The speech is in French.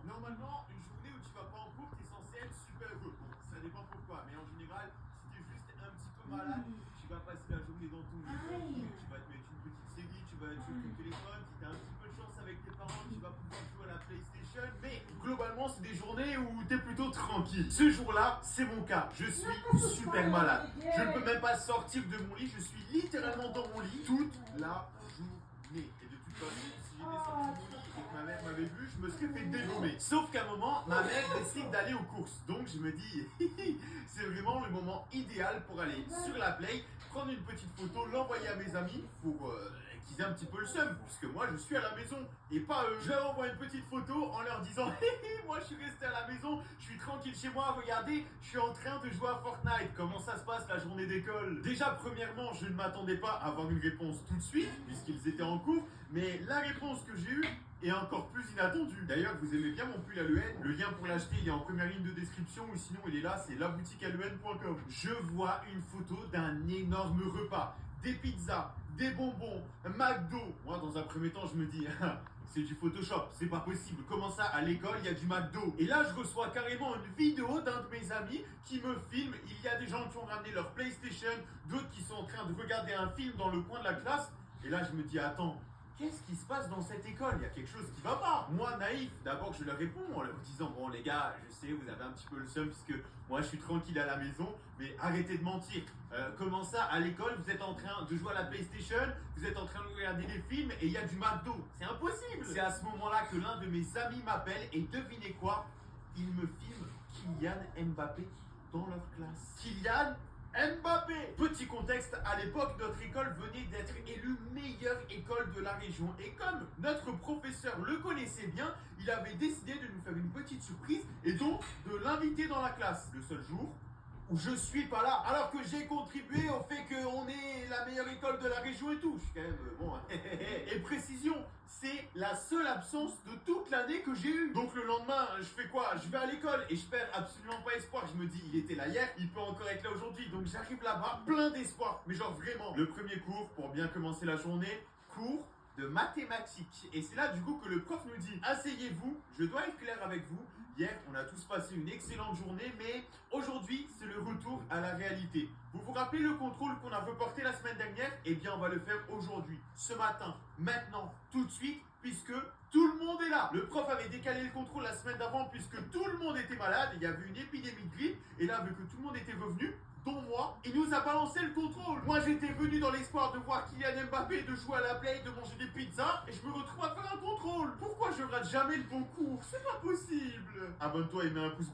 Normalement, une journée où tu vas pas en cours, tu es censé être super heureux. Bon, ça dépend pourquoi, mais en général, si tu es juste un petit peu malade, tu vas passer la journée dans ton lit, tu vas te mettre une petite série, tu vas être sur ton téléphone, si tu as un petit peu de chance avec tes parents, tu vas pouvoir jouer à la PlayStation, mais globalement, c'est des journées où tu es plutôt tranquille. Ce jour-là, c'est mon cas. Je suis super malade. Je ne peux même pas sortir de mon lit, je suis littéralement dans mon lit toute la journée. Et de toute façon, si j'étais sorti de mon lit et que ma mère m'avait vu, je me serais fait dégommer. Sauf qu'à un moment, ma mère décide d'aller aux courses. Donc je me dis, c'est vraiment le moment idéal pour aller sur la Play, prendre une petite photo, l'envoyer à mes amis pour qu'ils aient un petit peu le seum, puisque moi je suis à la maison et pas eux. Je leur envoie une petite photo en leur disant, moi je suis resté à la maison, je suis tranquille chez moi, regardez, je suis en train de jouer à Fortnite. Comment ça se passe la journée d'école? Déjà, premièrement, je ne m'attendais pas à avoir une réponse tout de suite, puisqu'ils étaient en cours, mais la réponse que j'ai eue est encore plus inattendue. D'ailleurs, vous aimez bien mon pull à l'EN? Le lien pour l'acheter, il est en première ligne de description, ou sinon il est là, c'est laboutiquealuen.com. Je vois une photo d'un énorme repas. Des pizzas, des bonbons, McDo. Moi, dans un premier temps, je me dis, c'est du Photoshop, c'est pas possible. Comment ça, à l'école, il y a du McDo? Et là, je reçois carrément une vidéo d'un de mes amis qui me filme. Il y a des gens qui ont ramené leur PlayStation, d'autres qui sont en train de regarder un film dans le coin de la classe. Et là, je me dis, attends, qu'est-ce qui se passe dans cette école? Il y a quelque chose qui va pas. Moi, naïf, d'abord je leur réponds en leur disant, bon les gars, je sais, vous avez un petit peu le seum puisque moi je suis tranquille à la maison, mais arrêtez de mentir. Comment ça, à l'école, vous êtes en train de jouer à la PlayStation, vous êtes en train de regarder des films et il y a du McDo? C'est impossible. C'est à ce moment-là que l'un de mes amis m'appelle et devinez quoi? Il me filme Kylian Mbappé dans leur classe. Kylian Mbappé. Petit contexte, à l'époque, notre école venait d'être élue meilleure école de la région. Et comme notre professeur le connaissait bien, il avait décidé de nous faire une petite surprise et donc de l'inviter dans la classe. Le seul jour où je suis pas là, alors que j'ai contribué au fait qu'on est la meilleure école de la région et tout. Je suis quand même bon. Et précision, c'est la seule absence de toute l'année que j'ai eue. Donc le lendemain, je fais quoi? Je vais à l'école et je perds absolument pas espoir. Je me dis, il était là hier, il peut encore être là aujourd'hui. Donc j'arrive là-bas, plein d'espoir. Mais genre vraiment, le premier cours pour bien commencer la journée, cours de mathématiques. Et c'est là du coup que le prof nous dit, asseyez-vous, je dois être clair avec vous. Hier, on a tous passé une excellente journée, mais aujourd'hui, c'est le retour à la réalité. Vous vous rappelez le contrôle qu'on a reporté la semaine dernière? Eh bien, on va le faire aujourd'hui, ce matin, maintenant, tout de suite, puisque tout le monde est là. Le prof avait décalé le contrôle la semaine d'avant puisque tout le monde était malade, il y avait une épidémie de grippe, et là, vu que tout le monde était revenu, dont moi, il nous a balancé le contrôle. Moi, j'étais venu dans l'espoir de voir Kylian Mbappé, de jouer à la play, de manger des pizzas, et je me retrouve à faire un contrôle. Pourquoi je rate jamais le bon cours? C'est pas possible. Abonne-toi et mets un pouce